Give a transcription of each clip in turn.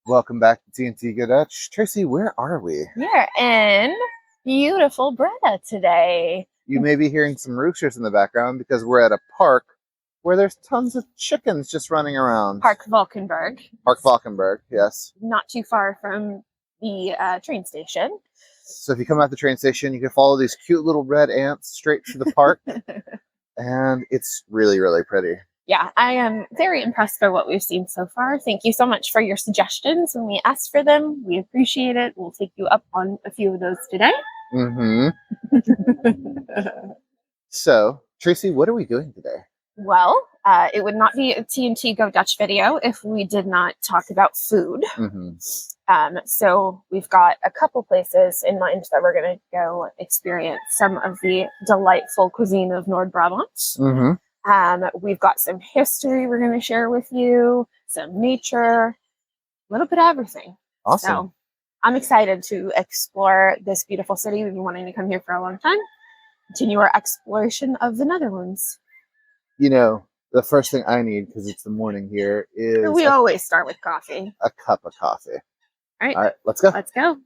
Welcome back to TNT Go Dutch. Tracy, where are we? We're in beautiful Breda today. You may be hearing some roosters in the background because we're at a park where there's tons of chickens just running around. Park Valkenburg. Park Valkenburg, yes. Not too far from the train station. So if you come out the train station, you can follow these cute little red ants straight to the park. And it's really, really pretty. Yeah, I am very impressed by what we've seen so far. Thank you so much for your suggestions when we asked for them. We appreciate it. We'll take you up on a few of those today. Mm-hmm. So, Tracy, what are we doing today? Well, it would not be a TNT Go Dutch video if we did not talk about food. Mm-hmm. So we've got a couple places in mind that we're going to go experience some of the delightful cuisine of Nord Brabant. Mm-hmm. We've got some history we're going to share with you, some nature, a little bit of everything. Awesome. So I'm excited to explore this beautiful city. We've been wanting to come here for a long time. Continue our exploration of the Netherlands. You know, the first thing I need, because it's the morning here, is We always start with coffee. a cup of coffee. All right. All right, let's go. Let's go.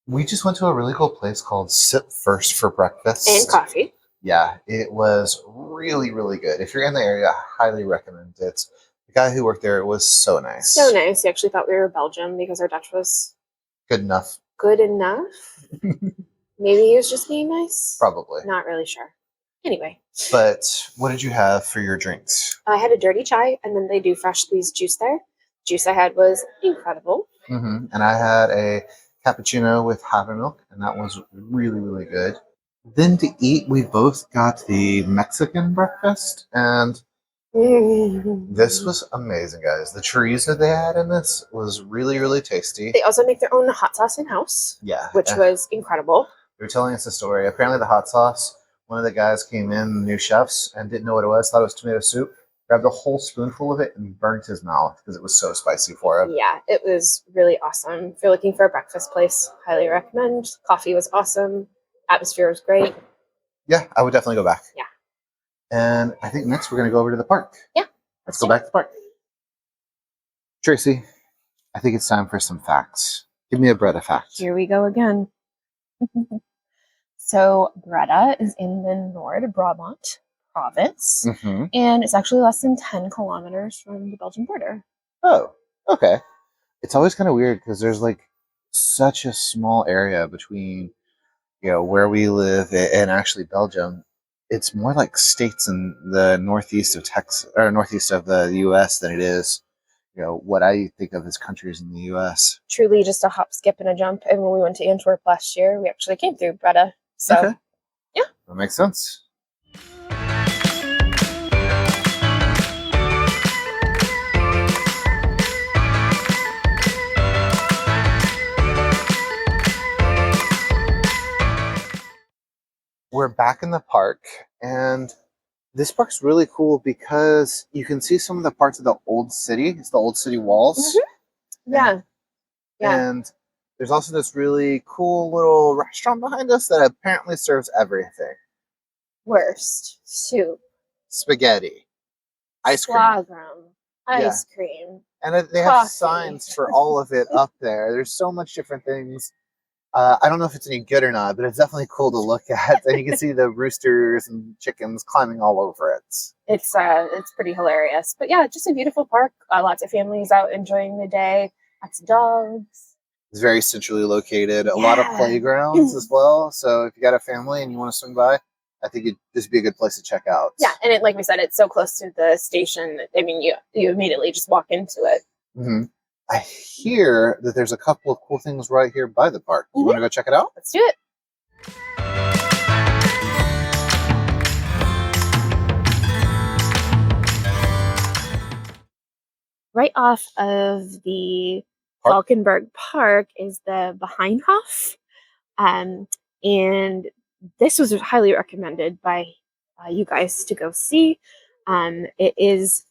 We just went to a really cool place called Sip First for breakfast. And coffee. Yeah, it was really, really good. If you're in the area, I highly recommend it. The guy who worked there was so nice. So nice. He actually thought we were Belgium because our Dutch was Good enough. good enough. Maybe he was just being nice. Probably. Not really sure. Anyway, But what did you have for your drinks? I had a dirty chai, and then they do fresh squeezed juice there. Juice I had was incredible. Mm-hmm. And I had a cappuccino with havermilk, and that was really, really good. Then to eat, we both got the Mexican breakfast, and this was amazing, guys. The chorizo they had in this was really, really tasty. They also make their own hot sauce in-house, Yeah. which was incredible. They were telling us a story. Apparently the hot sauce, one of the guys came in, the new chefs, and didn't know what it was, thought it was tomato soup, grabbed a whole spoonful of it and burnt his mouth because it was so spicy for him. Yeah, it was really awesome. If you're looking for a breakfast place, highly recommend. Coffee was awesome. Atmosphere was great. Yeah, I would definitely go back. Yeah. And I think next we're going to go over to the park. Yeah. Let's go back to the park. Tracy, I think it's time for some facts. Give me a Breda fact. Here we go again. So Breda is in the Nord Brabant province, Mm-hmm. and it's actually less than 10 kilometers from the Belgian border. Oh, okay. It's always kind of weird because there's like such a small area between, you know, where we live and actually Belgium. It's more like states in the northeast of Texas or northeast of the U.S. than it is, you know, what I think of as countries in the U.S. Truly just a hop, skip, and a jump. And when we went to Antwerp last year, we actually came through Breda. So, Okay. Yeah. That makes sense. We're back in the park, and this park's really cool because you can see some of the parts of the old city. It's the old city walls. Mm-hmm. Yeah. Yeah. And there's also this really cool little restaurant behind us that apparently serves everything. Worst. Soup. Spaghetti. Ice cream. Slagroom. Ice cream. And they have Coffee. signs for all of it up there. There's so much different things. I don't know if it's any good or not, but it's definitely cool to look at. And you can see the roosters and chickens climbing all over it. It's pretty hilarious. But yeah, just a beautiful park. Lots of families out enjoying the day. Lots of dogs. It's very centrally located. A lot of playgrounds as well. So if you got a family and you want to swing by, I think this would be a good place to check out. Yeah, and like we said, it's so close to the station. I mean, you immediately just walk into it. Mm-hmm. I hear that there's a couple of cool things right here by the park. You want to go check it out? Let's do it. Right off of the Valkenburg Park is the Begijnhof. And this was highly recommended by you guys to go see. It is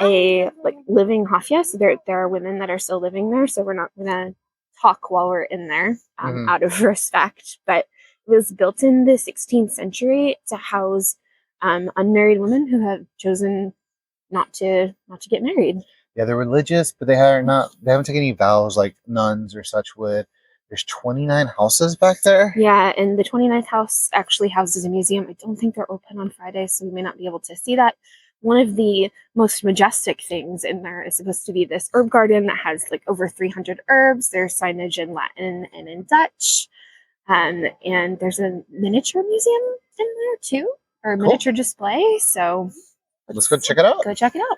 a living hafia, so there are women that are still living there, so we're not gonna talk while we're in there out of respect. But it was built in the 16th century to house unmarried women who have chosen not to get married. Yeah, they're religious, but they haven't taken any vows like nuns or such would. There's 29 houses back there. Yeah, and the 29th house actually houses a museum. I don't think they're open on Fridays, so we may not be able to see that. One of the most majestic things in there is supposed to be this herb garden that has over 300 herbs. There's signage in Latin and in Dutch. And there's a miniature museum in there too, or a miniature display. So let's go check it out. Go check it out.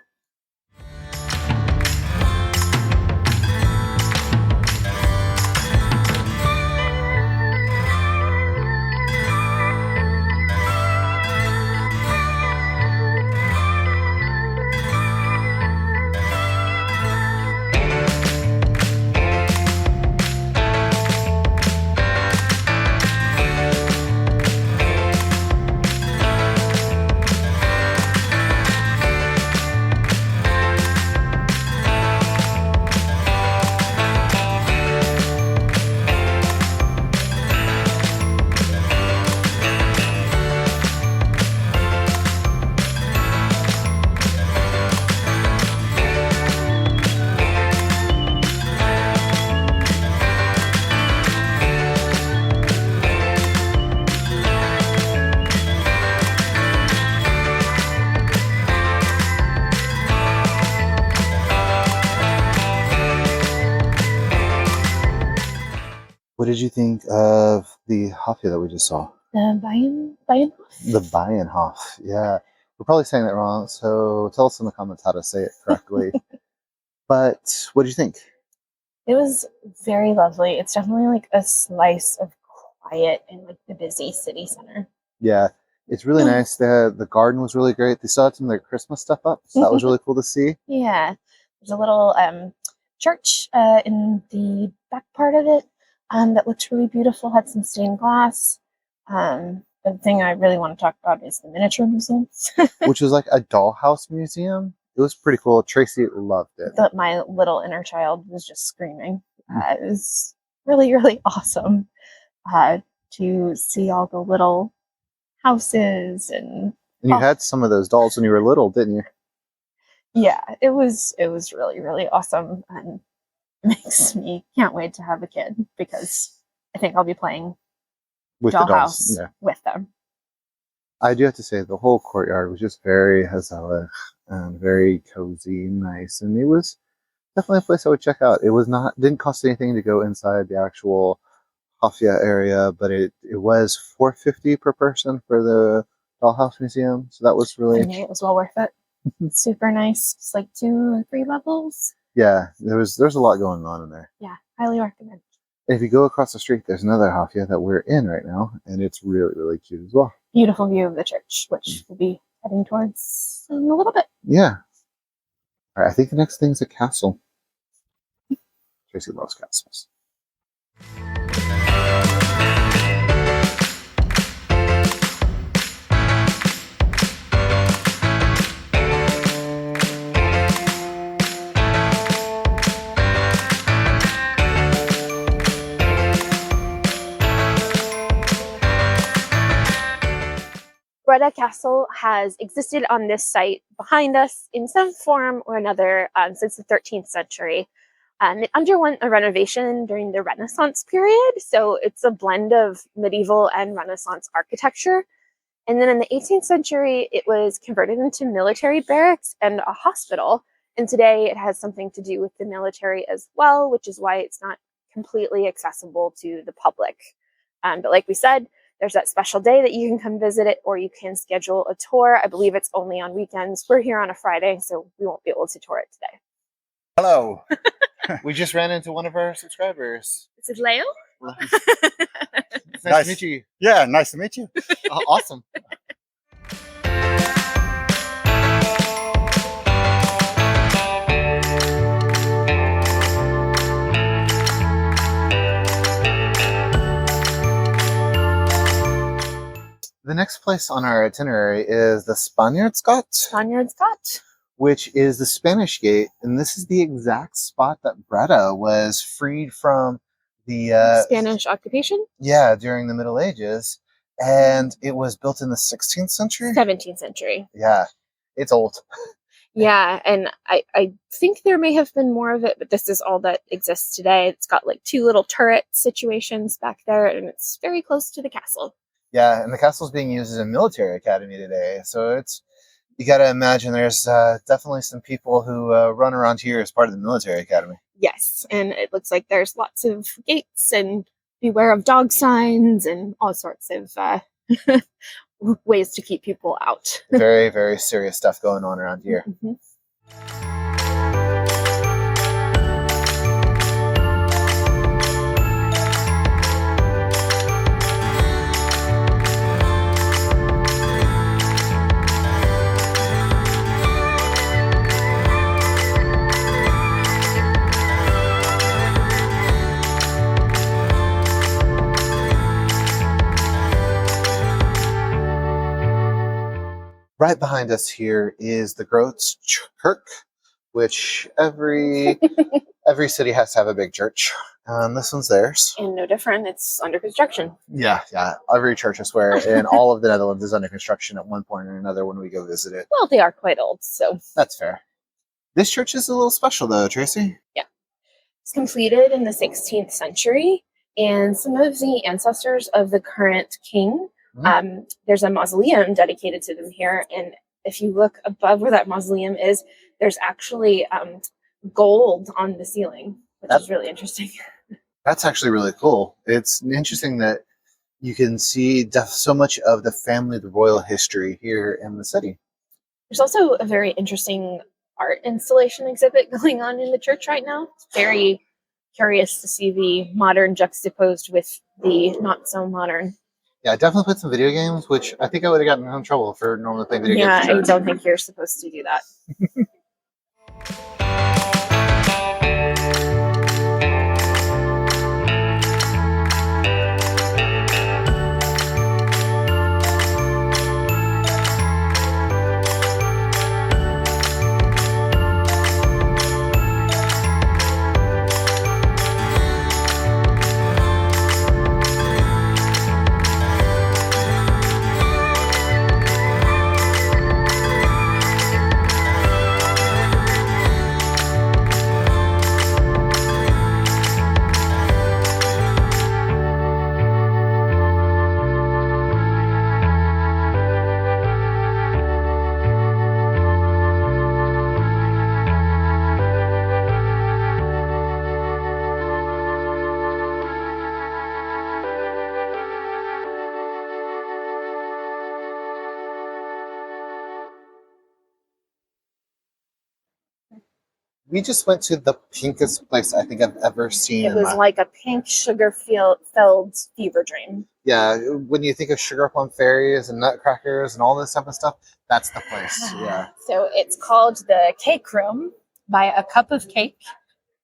What did you think of the hafia that we just saw? The Begijnhof? The Begijnhof, yeah. We're probably saying that wrong, so tell us in the comments how to say it correctly. But what did you think? It was very lovely. It's definitely a slice of quiet in the busy city center. Yeah, it's really nice. The garden was really great. They still had some of their Christmas stuff up, so that was really cool to see. Yeah, there's a little church in the back part of it that looks really beautiful. Had some stained glass. The thing I really want to talk about is the miniature museum, which was like a dollhouse museum. It was pretty cool. Tracy loved it. My little inner child was just screaming. It was really, really awesome to see all the little houses and you had some of those dolls when you were little, didn't you? Yeah, it was really, really awesome, and makes me can't wait to have a kid because I think I'll be playing with dollhouse the dolls, with them. I do have to say the whole courtyard was just very gezellig and very cozy, nice, and it was definitely a place I would check out. It was didn't cost anything to go inside the actual hafia area, but it was $4.50 per person for the dollhouse museum, so that was really. I mean, it was well worth it. Super nice. It's 2 or 3 levels. Yeah, there's a lot going on in there. Yeah, highly recommend. And if you go across the street, there's another hafia that we're in right now, and it's really, really cute as well. Beautiful view of the church, which we'll be heading towards in a little bit. Yeah. All right, I think the next thing's a castle. Tracy loves castles. Breda Castle has existed on this site behind us in some form or another since the 13th century. It underwent a renovation during the Renaissance period, so it's a blend of medieval and Renaissance architecture. And then in the 18th century, it was converted into military barracks and a hospital. And today it has something to do with the military as well, which is why it's not completely accessible to the public. But like we said, there's that special day that you can come visit it, or you can schedule a tour. I believe it's only on weekends. We're here on a Friday, so we won't be able to tour it today. Hello. We just ran into one of our subscribers. This is Leo. It's nice to meet you. Yeah, nice to meet you. Awesome. The next place on our itinerary is the Spanjaardsgat, Spanjaardsgat. which is the Spanish Gate, and this is the exact spot that Breda was freed from the Spanish occupation? Yeah, during the Middle Ages, and it was built in the 16th century. 17th century. Yeah, it's old. Yeah, and I think there may have been more of it, but this is all that exists today. It's got like 2 little turret situations back there, and it's very close to the castle. Yeah, and the castle's being used as a military academy today, so it's, you got to imagine there's definitely some people who run around here as part of the military academy. Yes, and it looks like there's lots of gates and beware of dog signs and all sorts of ways to keep people out. Very, very serious stuff going on around here. Mm-hmm. Right behind us here is the Grote Kerk, which every city has to have a big church. This one's theirs. And no different, it's under construction. Yeah. Every church, I swear, in all of the Netherlands is under construction at one point or another when we go visit it. Well, they are quite old, so. That's fair. This church is a little special, though, Tracy. Yeah. It's completed in the 16th century, and some of the ancestors of the current king, there's a mausoleum dedicated to them here, and if you look above where that mausoleum is, there's actually gold on the ceiling, which is really interesting. That's actually really cool. It's interesting that you can see so much of the family, the royal history here in the city. There's also a very interesting art installation exhibit going on in the church right now. It's very curious to see the modern juxtaposed with the not so modern. Yeah, I definitely played some video games, which I think I would have gotten in trouble for normally playing video games. Yeah, I don't think you're supposed to do that. We just went to the pinkest place I think I've ever seen. It was like a pink sugar-filled fever dream. Yeah, when you think of sugar plum fairies and nutcrackers and all this type of stuff, that's the place. Yeah. So it's called the Cake Room by A Cup of Cake.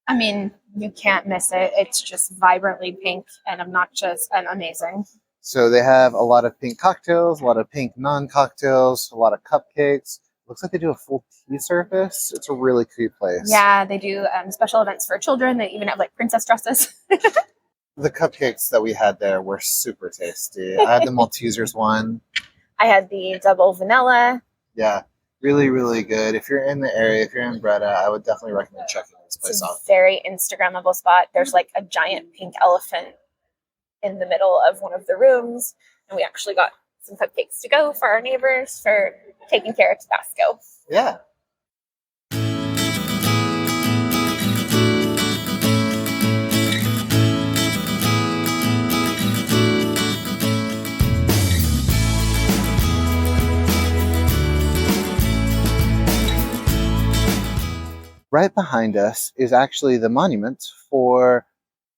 I mean, you can't miss it. It's just vibrantly pink and obnoxious and amazing. So they have a lot of pink cocktails, a lot of pink non-cocktails, a lot of cupcakes. Looks like they do a full tea service. It's a really cute place. Yeah, they do special events for children. They even have like princess dresses. The cupcakes that we had there were super tasty. I had the Maltesers one. I had the double vanilla. Yeah, really, really good. If you're in the area, if you're in Breda, I would definitely recommend checking this place out. It's a very Instagrammable spot. There's like a giant pink elephant in the middle of one of the rooms. And we actually got some cupcakes to go for our neighbors for taking care of Tabasco. Yeah. Right behind us is actually the monument for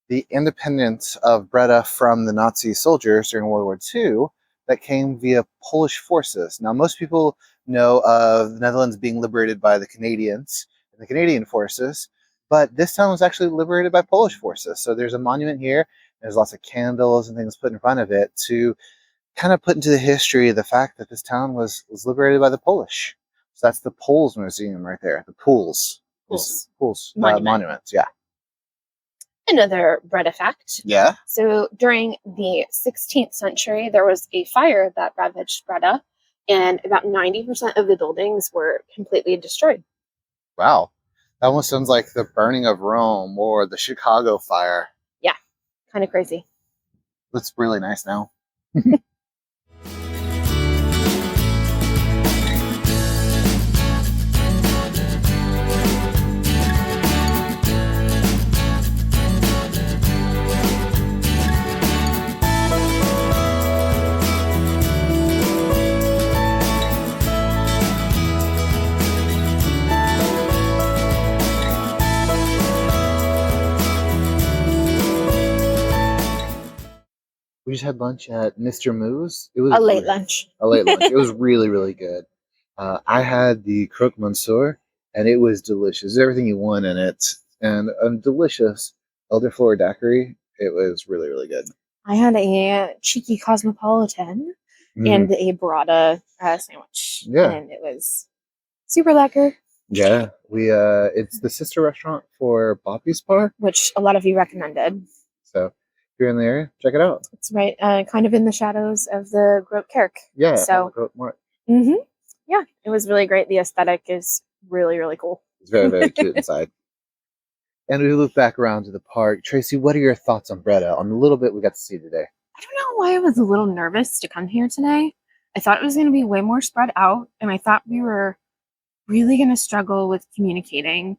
the independence of Breda from the Nazi soldiers during World War II that came via Polish forces. Now, most people know of the Netherlands being liberated by the Canadians and the Canadian forces, but this town was actually liberated by Polish forces. So there's a monument here. There's lots of candles and things put in front of it to kind of put into the history the fact that this town was liberated by the Polish. So that's the Poles Museum right there. The Pools. Pools. Monuments, yeah. Another Breda fact. Yeah? So during the 16th century, there was a fire that ravaged Breda, and about 90% of the buildings were completely destroyed. Wow. That almost sounds like the burning of Rome or the Chicago fire. Yeah, kind of crazy. Looks really nice now. We just had lunch at Mr. Moos. It was a late lunch. A late lunch. It was really, really good. I had the croque monsieur, and it was delicious. Everything you want in it, and a delicious elderflower daiquiri. It was really, really good. I had a cheeky cosmopolitan and a burrata sandwich. Yeah, and it was super lekker. Yeah, it's the sister restaurant for Boppy's Bar, which a lot of you recommended. So if you're in the area, check it out. It's right, kind of in the shadows of the Grote Kerk. Yeah. So, yeah, it was really great. The aesthetic is really, really cool. It's very, very cute inside. And we look back around to the park. Tracy, what are your thoughts on Breda, on the little bit we got to see today? I don't know why I was a little nervous to come here today. I thought it was going to be way more spread out, and I thought we were really going to struggle with communicating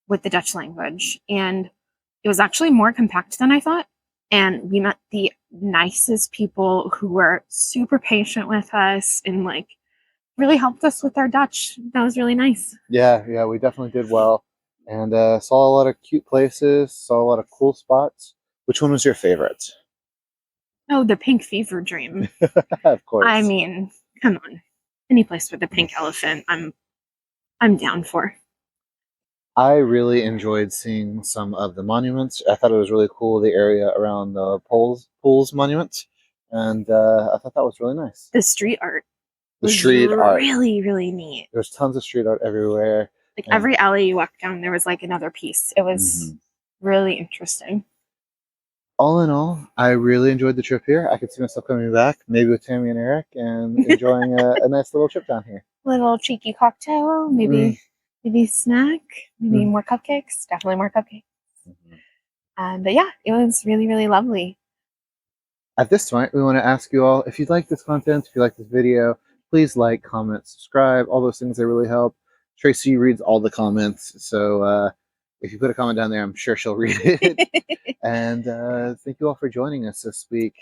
with the Dutch language. And it was actually more compact than I thought. And we met the nicest people who were super patient with us and like really helped us with our Dutch. That was really nice. Yeah, we definitely did well. And saw a lot of cute places, saw a lot of cool spots. Which one was your favorite? Oh, the pink fever dream. Of course. I mean, come on. Any place with a pink elephant, I'm down for. I really enjoyed seeing some of the monuments. I thought it was really cool, the area around the Pools monument. And I thought that was really nice. The street art. Really, really neat. There's tons of street art everywhere. Like every alley you walk down, there was like another piece. It was really interesting. All in all, I really enjoyed the trip here. I could see myself coming back, maybe with Tammy and Eric, and enjoying a nice little trip down here. Little cheeky cocktail, maybe snack, maybe more cupcakes. Definitely more cupcakes. But yeah, it was really, really lovely. At this point, we want to ask you all, if you like this content, if you like this video, please like, comment, subscribe. All those things, they really help. Tracy reads all the comments, so if you put a comment down there, I'm sure she'll read it. And thank you all for joining us this week.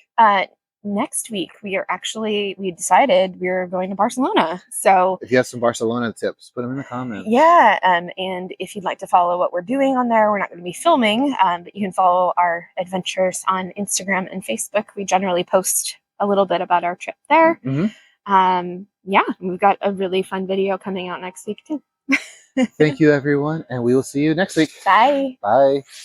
Next week, we decided we're going to Barcelona. So if you have some Barcelona tips, put them in the comments. Yeah, and if you'd like to follow what we're doing on there, we're not going to be filming, but you can follow our adventures on Instagram and Facebook. We generally post a little bit about our trip there. Yeah, we've got a really fun video coming out next week too. Thank you, everyone, and we will see you next week. Bye. Bye.